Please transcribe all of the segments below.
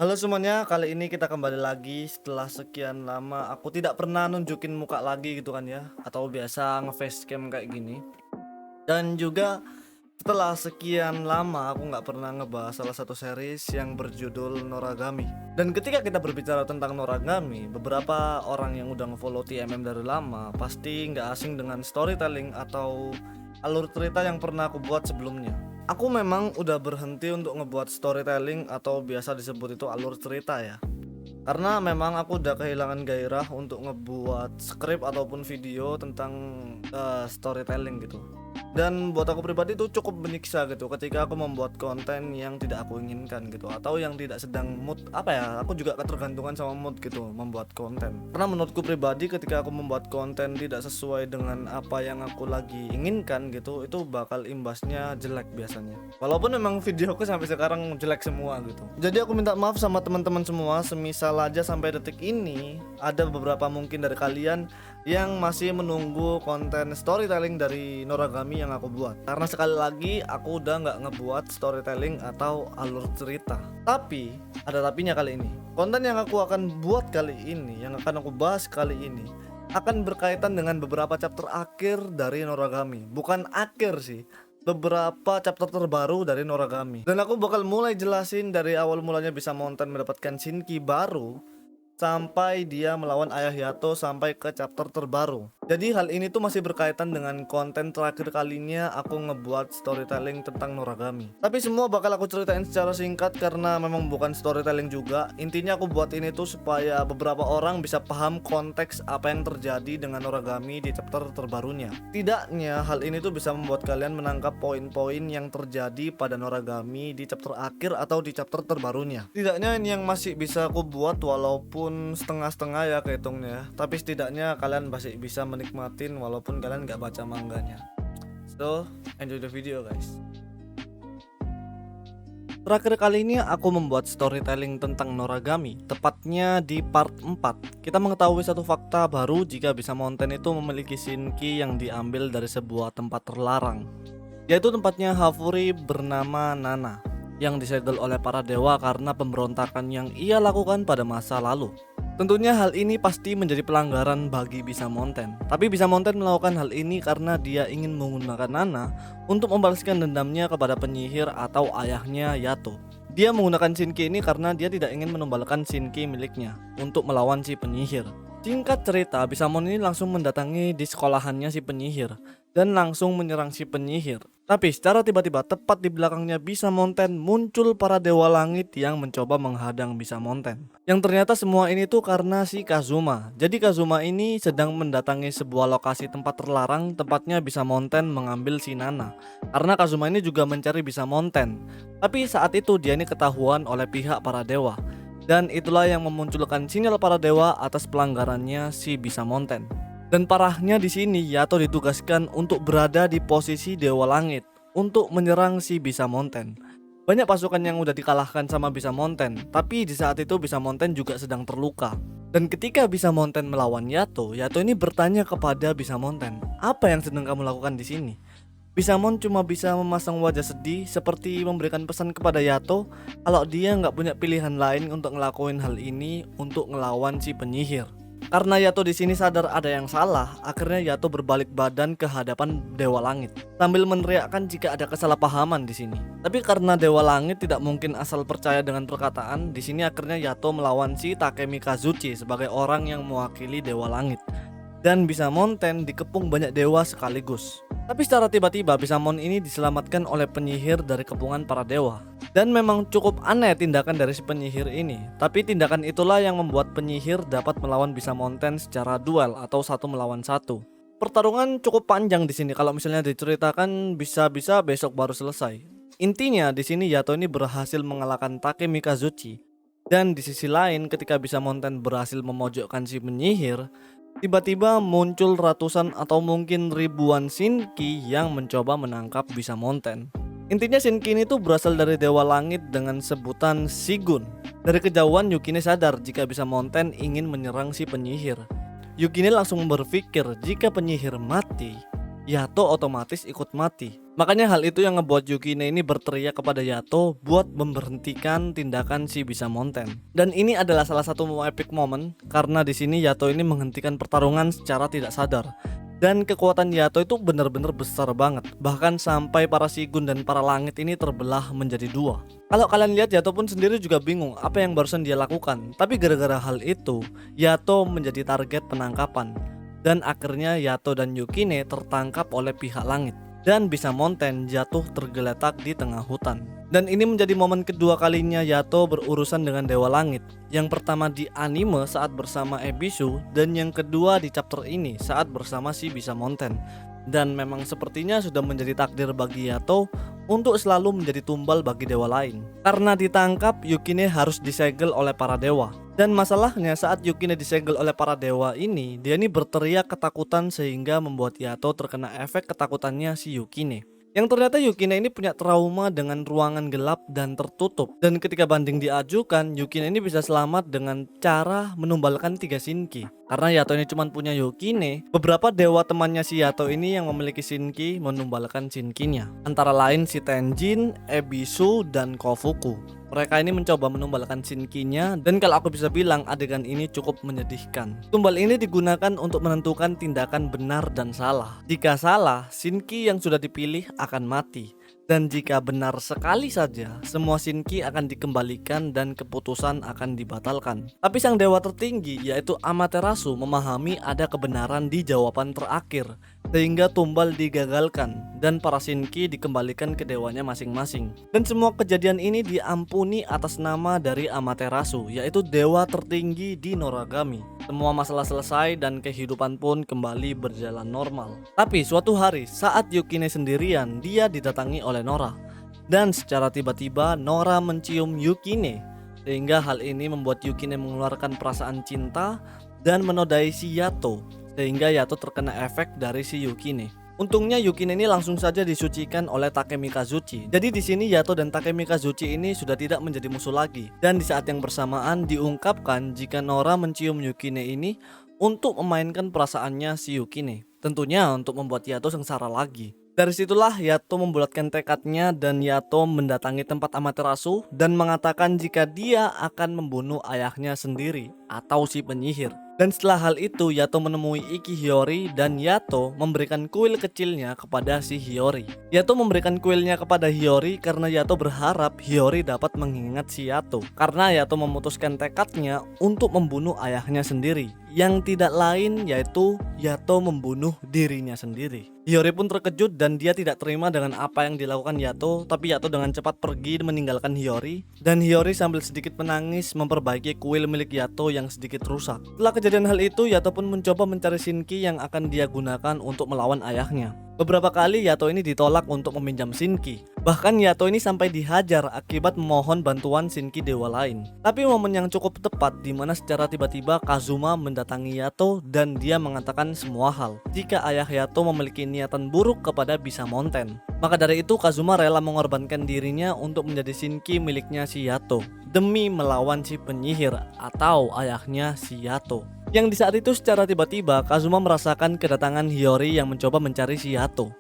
Halo semuanya, kali ini kita kembali lagi setelah sekian lama aku tidak pernah nunjukin muka lagi gitu kan ya, atau biasa nge-facecam kayak gini. Dan juga setelah sekian lama aku nggak pernah ngebahas salah satu series yang berjudul Noragami. Dan ketika kita berbicara tentang Noragami, beberapa orang yang udah ngefollow TMM dari lama pasti nggak asing dengan storytelling atau alur cerita yang pernah aku buat sebelumnya. Aku memang udah berhenti untuk ngebuat storytelling atau biasa disebut itu alur cerita ya. Karena memang aku udah kehilangan gairah untuk ngebuat skrip ataupun video tentang storytelling gitu. Dan buat aku pribadi itu cukup menyiksa gitu ketika aku membuat konten yang tidak aku inginkan gitu, atau yang tidak sedang mood apa ya, aku juga ketergantungan sama mood gitu membuat konten. Karena menurutku pribadi ketika aku membuat konten tidak sesuai dengan apa yang aku lagi inginkan gitu, itu bakal imbasnya jelek biasanya. Walaupun memang videoku sampai sekarang jelek semua gitu. Jadi aku minta maaf sama teman-teman semua, semisal aja sampai detik ini ada beberapa mungkin dari kalian yang masih menunggu konten storytelling dari Noragami yang aku buat. Karena sekali lagi aku udah nggak ngebuat storytelling atau alur cerita. Tapi ada tapinya kali ini. Konten yang aku akan buat kali ini, yang akan aku bahas kali ini, akan berkaitan dengan beberapa chapter akhir dari Noragami. Bukan akhir sih, beberapa chapter terbaru dari Noragami. Dan aku bakal mulai jelasin dari awal mulanya bisa Mountain mendapatkan Shinki baru sampai dia melawan Ayah Yato sampai ke chapter terbaru. Jadi hal ini tuh masih berkaitan dengan konten terakhir kalinya aku ngebuat storytelling tentang Noragami. Tapi semua bakal aku ceritain secara singkat karena memang bukan storytelling juga. Intinya aku buat ini tuh supaya beberapa orang bisa paham konteks apa yang terjadi dengan Noragami di chapter terbarunya. Tidaknya hal ini tuh bisa membuat kalian menangkap poin-poin yang terjadi pada Noragami di chapter akhir atau di chapter terbarunya. Tidaknya ini yang masih bisa aku buat walaupun setengah-setengah ya kehitungnya, tapi setidaknya kalian masih bisa menikmatin walaupun kalian nggak baca manganya. So, enjoy the video guys. Terakhir kali ini aku membuat storytelling tentang Noragami, tepatnya di part 4. Kita mengetahui satu fakta baru jika bisa Mountain itu memiliki Shinki yang diambil dari sebuah tempat terlarang, yaitu tempatnya Hafuri bernama Nana, yang disegel oleh para dewa karena pemberontakan yang ia lakukan pada masa lalu. Tentunya hal ini pasti menjadi pelanggaran bagi Bisa Mountain. Tapi Bisa Mountain melakukan hal ini karena dia ingin menggunakan Nana untuk membalaskan dendamnya kepada penyihir atau ayahnya Yato. Dia menggunakan Shinki ini karena dia tidak ingin menumbalkan Shinki miliknya untuk melawan si penyihir. Singkat cerita, Bisa Mountain ini langsung mendatangi di sekolahannya si penyihir dan langsung menyerang si penyihir. Tapi secara tiba-tiba tepat di belakangnya Bisa Mountain muncul para dewa langit yang mencoba menghadang Bisa Mountain. Yang ternyata semua ini tuh karena si Kazuma. Jadi Kazuma ini sedang mendatangi sebuah lokasi tempat terlarang, tempatnya Bisa Mountain mengambil si Nana. Karena Kazuma ini juga mencari Bisa Mountain. Tapi saat itu dia ini ketahuan oleh pihak para dewa. Dan itulah yang memunculkan sinyal para dewa atas pelanggarannya si Bisa Mountain. Dan parahnya di sini Yato ditugaskan untuk berada di posisi Dewa Langit untuk menyerang si Bisa Mountain. Banyak pasukan yang udah dikalahkan sama Bisa Mountain, tapi di saat itu Bisa Mountain juga sedang terluka. Dan ketika Bisa Mountain melawan Yato, Yato ini bertanya kepada Bisa Mountain, "Apa yang sedang kamu lakukan di sini?" Bisa Mountain cuma bisa memasang wajah sedih seperti memberikan pesan kepada Yato kalau dia nggak punya pilihan lain untuk ngelakuin hal ini untuk ngelawan si penyihir. Karena Yato di sini sadar ada yang salah, akhirnya Yato berbalik badan ke hadapan Dewa Langit sambil meneriakkan jika ada kesalahpahaman di sini. Tapi karena Dewa Langit tidak mungkin asal percaya dengan perkataan, di sini akhirnya Yato melawan si Takemi Kazuchi sebagai orang yang mewakili Dewa Langit. Dan Bisa Mountain dikepung banyak dewa sekaligus. Tapi secara tiba-tiba Bisa Mountain ini diselamatkan oleh penyihir dari kepungan para dewa. Dan memang cukup aneh tindakan dari si penyihir ini. Tapi tindakan itulah yang membuat penyihir dapat melawan Bisa Mountain secara duel atau satu melawan satu. Pertarungan cukup panjang di sini, kalau misalnya diceritakan bisa-bisa besok baru selesai. Intinya di sini Yato ini berhasil mengalahkan Takemi Kazuchi. Dan di sisi lain ketika Bisa Mountain berhasil memojokkan si penyihir, tiba-tiba muncul ratusan atau mungkin ribuan Shinki yang mencoba menangkap Bisa Mountain. Intinya Shinki ini tuh berasal dari Dewa Langit dengan sebutan Shigun. Dari kejauhan Yukine sadar jika Bisa Mountain ingin menyerang si penyihir. Yukine langsung berpikir jika penyihir mati, Yato otomatis ikut mati. Makanya hal itu yang ngebuat Yukine ini berteriak kepada Yato buat memberhentikan tindakan si Bishamonten. Dan ini adalah salah satu epic moment karena di sini Yato ini menghentikan pertarungan secara tidak sadar. Dan kekuatan Yato itu benar-benar besar banget, bahkan sampai para Shigun dan para langit ini terbelah menjadi dua. Kalau kalian lihat, Yato pun sendiri juga bingung apa yang barusan dia lakukan. Tapi gara-gara hal itu, Yato menjadi target penangkapan. Dan akhirnya Yato dan Yukine tertangkap oleh pihak langit. Dan Bishamonten jatuh tergeletak di tengah hutan. Dan ini menjadi momen kedua kalinya Yato berurusan dengan Dewa Langit. Yang pertama di anime saat bersama Ebisu, dan yang kedua di chapter ini saat bersama si Bishamonten. Dan memang sepertinya sudah menjadi takdir bagi Yato untuk selalu menjadi tumbal bagi dewa lain. Karena ditangkap, Yukine harus disegel oleh para dewa. Dan masalahnya saat Yukine disegel oleh para dewa ini, dia ini berteriak ketakutan sehingga membuat Yato terkena efek ketakutannya si Yukine. Yang ternyata Yukine ini punya trauma dengan ruangan gelap dan tertutup. Dan ketika banding diajukan, Yukine ini bisa selamat dengan cara menumbalkan 3 Shinki. Karena Yato ini cuma punya Yukine, beberapa dewa temannya si Yato ini yang memiliki Shinki menumbalkan Shinkinya. Antara lain si Tenjin, Ebisu, dan Kofuku. Mereka ini mencoba menumbalkan Shinkinya, dan kalau aku bisa bilang adegan ini cukup menyedihkan. Tumbal ini digunakan untuk menentukan tindakan benar dan salah. Jika salah, Shinki yang sudah dipilih akan mati. Dan jika benar sekali saja, semua Shinki akan dikembalikan dan keputusan akan dibatalkan. Tapi sang dewa tertinggi yaitu Amaterasu memahami ada kebenaran di jawaban terakhir, sehingga tumbal digagalkan dan para Shinki dikembalikan ke dewanya masing-masing. Dan semua kejadian ini diampuni atas nama dari Amaterasu, yaitu dewa tertinggi di Noragami. Semua masalah selesai dan kehidupan pun kembali berjalan normal. Tapi suatu hari saat Yukine sendirian, dia didatangi oleh Nora. Dan secara tiba-tiba Nora mencium Yukine, sehingga hal ini membuat Yukine mengeluarkan perasaan cinta dan menodai si Yato, sehingga Yato terkena efek dari si Yukine. Untungnya Yukine ini langsung saja disucikan oleh Takemi Kazuchi. Jadi di sini Yato dan Takemi Kazuchi ini sudah tidak menjadi musuh lagi. Dan di saat yang bersamaan diungkapkan jika Nora mencium Yukine ini untuk memainkan perasaannya si Yukine. Tentunya untuk membuat Yato sengsara lagi. Dari situlah Yato membulatkan tekadnya dan Yato mendatangi tempat Amaterasu dan mengatakan jika dia akan membunuh ayahnya sendiri atau si penyihir. Dan setelah hal itu Yato menemui Iki Hiyori dan Yato memberikan kuil kecilnya kepada si Hiyori. Yato memberikan kuilnya kepada Hiyori karena Yato berharap Hiyori dapat mengingat si Yato. Karena Yato memutuskan tekadnya untuk membunuh ayahnya sendiri, yang tidak lain yaitu Yato membunuh dirinya sendiri. Hiyori pun terkejut dan dia tidak terima dengan apa yang dilakukan Yato, tapi Yato dengan cepat pergi meninggalkan Hiyori. Dan Hiyori sambil sedikit menangis memperbaiki kuil milik Yato yang sedikit rusak. Setelah kejadian hal itu, Yato pun mencoba mencari Shinki yang akan dia gunakan untuk melawan ayahnya. Beberapa kali Yato ini ditolak untuk meminjam Shinki. Bahkan Yato ini sampai dihajar akibat memohon bantuan Shinki dewa lain. Tapi momen yang cukup tepat dimana secara tiba-tiba Kazuma mendatangi Yato dan dia mengatakan semua hal. Jika ayah Yato memiliki niatan buruk kepada Bishamonten. Maka dari itu Kazuma rela mengorbankan dirinya untuk menjadi Shinki miliknya si Yato demi melawan si penyihir atau ayahnya si Yato. Yang di saat itu secara tiba-tiba Kazuma merasakan kedatangan Hiyori yang mencoba mencari si Yato.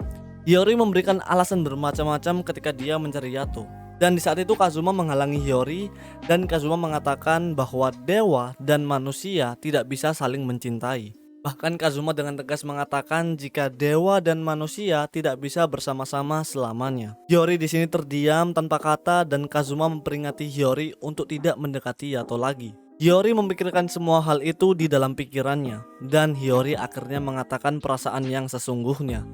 Hiyori memberikan alasan bermacam-macam ketika dia mencari Yato. Dan di saat itu Kazuma menghalangi Hiyori dan Kazuma mengatakan bahwa dewa dan manusia tidak bisa saling mencintai. Bahkan Kazuma dengan tegas mengatakan jika dewa dan manusia tidak bisa bersama-sama selamanya. Hiyori di sini terdiam tanpa kata dan Kazuma memperingatkan Hiyori untuk tidak mendekati Yato lagi. Hiyori memikirkan semua hal itu di dalam pikirannya dan Hiyori akhirnya mengatakan perasaan yang sesungguhnya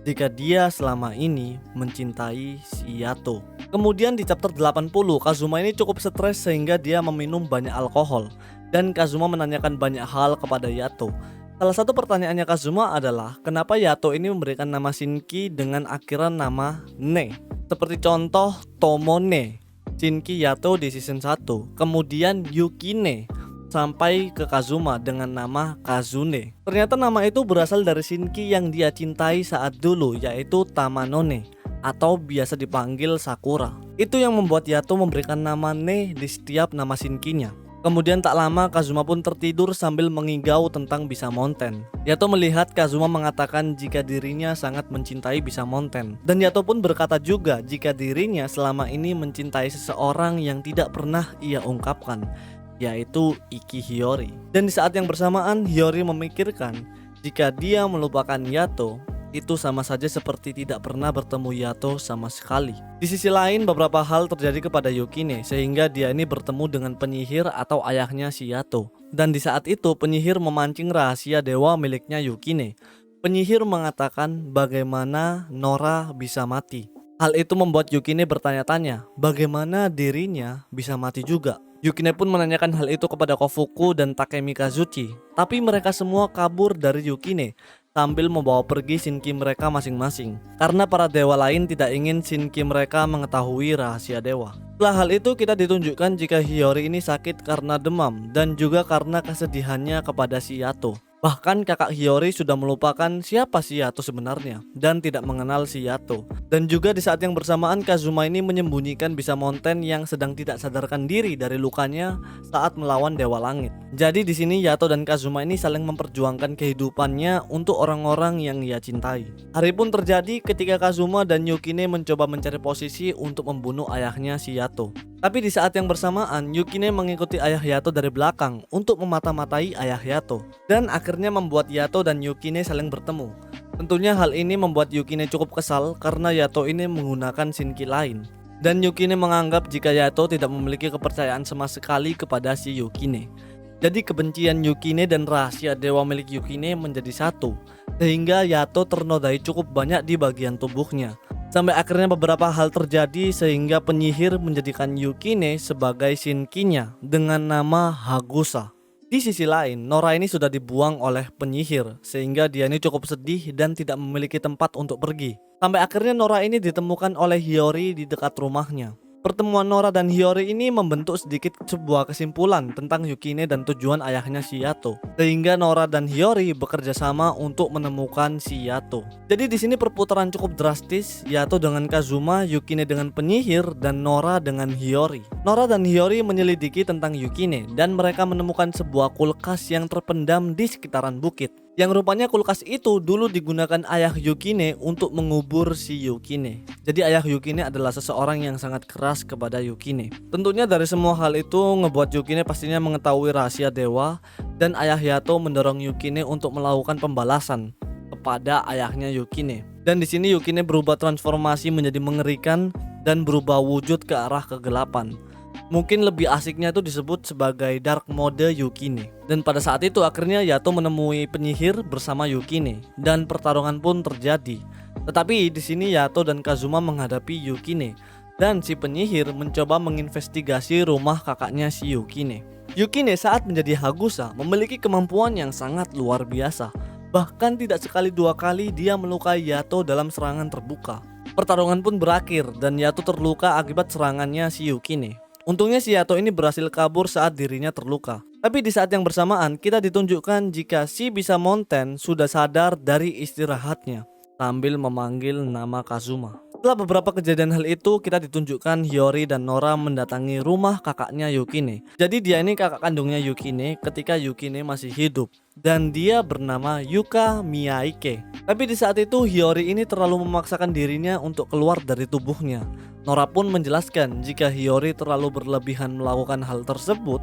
jika dia selama ini mencintai si Yato. Kemudian di chapter 80 Kazuma ini cukup stres sehingga dia meminum banyak alkohol dan Kazuma menanyakan banyak hal kepada Yato. Salah satu pertanyaannya Kazuma adalah kenapa Yato ini memberikan nama Shinki dengan akhiran nama Ne. Seperti contoh Tomone, Shinki Yato di season 1. Kemudian Yukine sampai ke Kazuma dengan nama Kazune. Ternyata nama itu berasal dari Shinki yang dia cintai saat dulu yaitu Tamanone atau biasa dipanggil Sakura. Itu yang membuat Yato memberikan nama Ne di setiap nama Shinkinya. Kemudian tak lama Kazuma pun tertidur sambil mengigau tentang Bisamonten. Yato melihat Kazuma mengatakan jika dirinya sangat mencintai Bisamonten. Dan Yato pun berkata juga jika dirinya selama ini mencintai seseorang yang tidak pernah ia ungkapkan, yaitu Iki Hiyori. Dan di saat yang bersamaan Hiyori memikirkan jika dia melupakan Yato, itu sama saja seperti tidak pernah bertemu Yato sama sekali. Di sisi lain beberapa hal terjadi kepada Yukine sehingga dia ini bertemu dengan penyihir atau ayahnya si Yato. Dan di saat itu penyihir memancing rahasia dewa miliknya Yukine. Penyihir mengatakan bagaimana Nora bisa mati. Hal itu membuat Yukine bertanya-tanya bagaimana dirinya bisa mati juga. Yukine pun menanyakan hal itu kepada Kofuku dan Takemi Kazuchi, tapi mereka semua kabur dari Yukine sambil membawa pergi Shinki mereka masing-masing karena para dewa lain tidak ingin Shinki mereka mengetahui rahasia dewa. Setelah hal itu kita ditunjukkan jika Hiyori ini sakit karena demam dan juga karena kesedihannya kepada si Yato. Bahkan kakak Hiyori sudah melupakan siapa si Yato sebenarnya dan tidak mengenal si Yato. Dan juga di saat yang bersamaan Kazuma ini menyembunyikan Bisamonten yang sedang tidak sadarkan diri dari lukanya saat melawan Dewa Langit. Jadi di sini Yato dan Kazuma ini saling memperjuangkan kehidupannya untuk orang-orang yang ia cintai. Hari pun terjadi ketika Kazuma dan Yukine mencoba mencari posisi untuk membunuh ayahnya si Yato. Tapi di saat yang bersamaan Yukine mengikuti ayah Yato dari belakang untuk memata-matai ayah Yato. Dan akhirnya membuat Yato dan Yukine saling bertemu. Tentunya hal ini membuat Yukine cukup kesal karena Yato ini menggunakan Shinki lain. Dan Yukine menganggap jika Yato tidak memiliki kepercayaan sama sekali kepada si Yukine. Jadi kebencian Yukine dan rahasia dewa milik Yukine menjadi satu. Sehingga Yato ternodai cukup banyak di bagian tubuhnya. Sampai akhirnya beberapa hal terjadi sehingga penyihir menjadikan Yukine sebagai Shinkinya dengan nama Hagusa. Di sisi lain, Nora ini sudah dibuang oleh penyihir sehingga dia ini cukup sedih dan tidak memiliki tempat untuk pergi. Sampai akhirnya Nora ini ditemukan oleh Hiyori di dekat rumahnya. Pertemuan Nora dan Hiyori ini membentuk sedikit sebuah kesimpulan tentang Yukine dan tujuan ayahnya si Yato. Sehingga Nora dan Hiyori bekerja sama untuk menemukan si Yato. Jadi di sini perputaran cukup drastis, Yato dengan Kazuma, Yukine dengan penyihir, dan Nora dengan Hiyori. Nora dan Hiyori menyelidiki tentang Yukine dan mereka menemukan sebuah kulkas yang terpendam di sekitaran bukit. Yang rupanya kulkas itu dulu digunakan ayah Yukine untuk mengubur si Yukine. Jadi ayah Yukine adalah seseorang yang sangat keras kepada Yukine. Tentunya dari semua hal itu ngebuat Yukine pastinya mengetahui rahasia dewa. Dan ayah Yato mendorong Yukine untuk melakukan pembalasan kepada ayahnya Yukine. Dan di sini Yukine berubah transformasi menjadi mengerikan dan berubah wujud ke arah kegelapan. Mungkin lebih asiknya itu disebut sebagai Dark Mode Yukine. Dan pada saat itu akhirnya Yato menemui penyihir bersama Yukine dan pertarungan pun terjadi. Tetapi di sini Yato dan Kazuma menghadapi Yukine dan si penyihir mencoba menginvestigasi rumah kakaknya si Yukine. Yukine saat menjadi Hagusa memiliki kemampuan yang sangat luar biasa. Bahkan tidak sekali dua kali dia melukai Yato dalam serangan terbuka. Pertarungan pun berakhir dan Yato terluka akibat serangannya si Yukine. Untungnya si Yato ini berhasil kabur saat dirinya terluka. Tapi di saat yang bersamaan kita ditunjukkan jika si Bisamonten sudah sadar dari istirahatnya sambil memanggil nama Kazuma. Setelah beberapa kejadian hal itu kita ditunjukkan Hiyori dan Nora mendatangi rumah kakaknya Yukine. Jadi dia ini kakak kandungnya Yukine ketika Yukine masih hidup. Dan dia bernama Yuka Miyaike. Tapi di saat itu Hiyori ini terlalu memaksakan dirinya untuk keluar dari tubuhnya. Nora pun menjelaskan jika Hiyori terlalu berlebihan melakukan hal tersebut,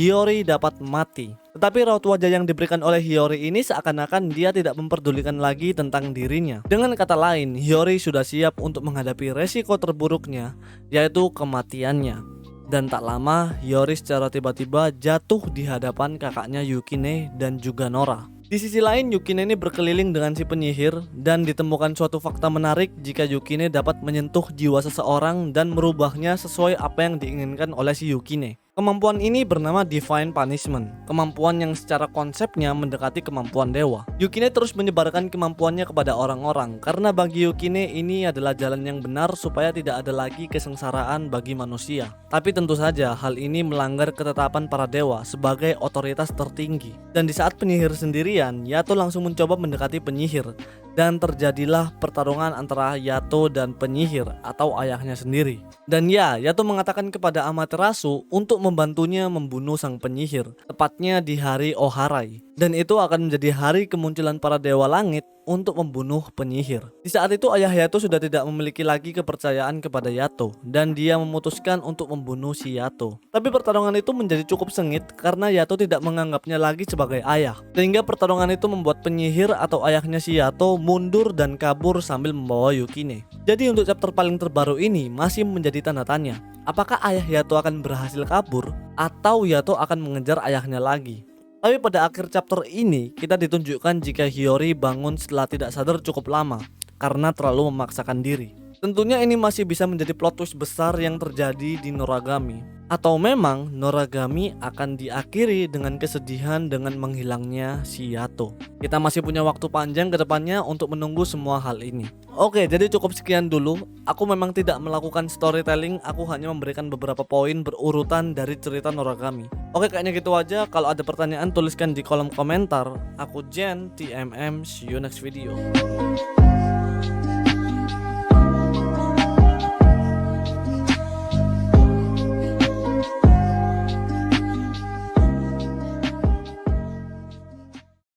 Hiyori dapat mati. Tetapi raut wajah yang diberikan oleh Hiyori ini seakan-akan dia tidak memperdulikan lagi tentang dirinya. Dengan kata lain, Hiyori sudah siap untuk menghadapi resiko terburuknya, yaitu kematiannya. Dan tak lama, Hiyori secara tiba-tiba jatuh di hadapan kakaknya Yukine dan juga Nora. Di sisi lain, Yukine ini berkeliling dengan si penyihir dan ditemukan suatu fakta menarik jika Yukine dapat menyentuh jiwa seseorang dan merubahnya sesuai apa yang diinginkan oleh si Yukine. Kemampuan ini bernama Divine Punishment, kemampuan yang secara konsepnya mendekati kemampuan dewa. Yukine terus menyebarkan kemampuannya kepada orang-orang karena bagi Yukine ini adalah jalan yang benar supaya tidak ada lagi kesengsaraan bagi manusia. Tapi tentu saja hal ini melanggar ketetapan para dewa sebagai otoritas tertinggi. Dan di saat penyihir sendirian, Yato langsung mencoba mendekati penyihir dan terjadilah pertarungan antara Yato dan penyihir atau ayahnya sendiri. Dan ya, Yato mengatakan kepada Amaterasu untuk membantunya membunuh sang penyihir, tepatnya di hari Oharai. Dan itu akan menjadi hari kemunculan para dewa langit untuk membunuh penyihir. Di saat itu ayah Yato sudah tidak memiliki lagi kepercayaan kepada Yato dan dia memutuskan untuk membunuh si Yato. Tapi pertarungan itu menjadi cukup sengit karena Yato tidak menganggapnya lagi sebagai ayah. Sehingga pertarungan itu membuat penyihir atau ayahnya si Yato mundur dan kabur sambil membawa Yukine. Jadi untuk chapter paling terbaru ini masih menjadi tanda tanya. Apakah ayah Yato akan berhasil kabur atau Yato akan mengejar ayahnya lagi? Tapi pada akhir chapter ini kita ditunjukkan jika Hiyori bangun setelah tidak sadar cukup lama karena terlalu memaksakan diri. Tentunya ini masih bisa menjadi plot twist besar yang terjadi di Noragami. Atau memang Noragami akan diakhiri dengan kesedihan dengan menghilangnya si Yato. Kita masih punya waktu panjang ke depannya untuk menunggu semua hal ini. Oke, jadi cukup sekian dulu. Aku memang tidak melakukan storytelling, aku hanya memberikan beberapa poin berurutan dari cerita Noragami. Oke, kayaknya gitu aja. Kalau ada pertanyaan tuliskan di kolom komentar. Aku Jen, TMM, see you next video.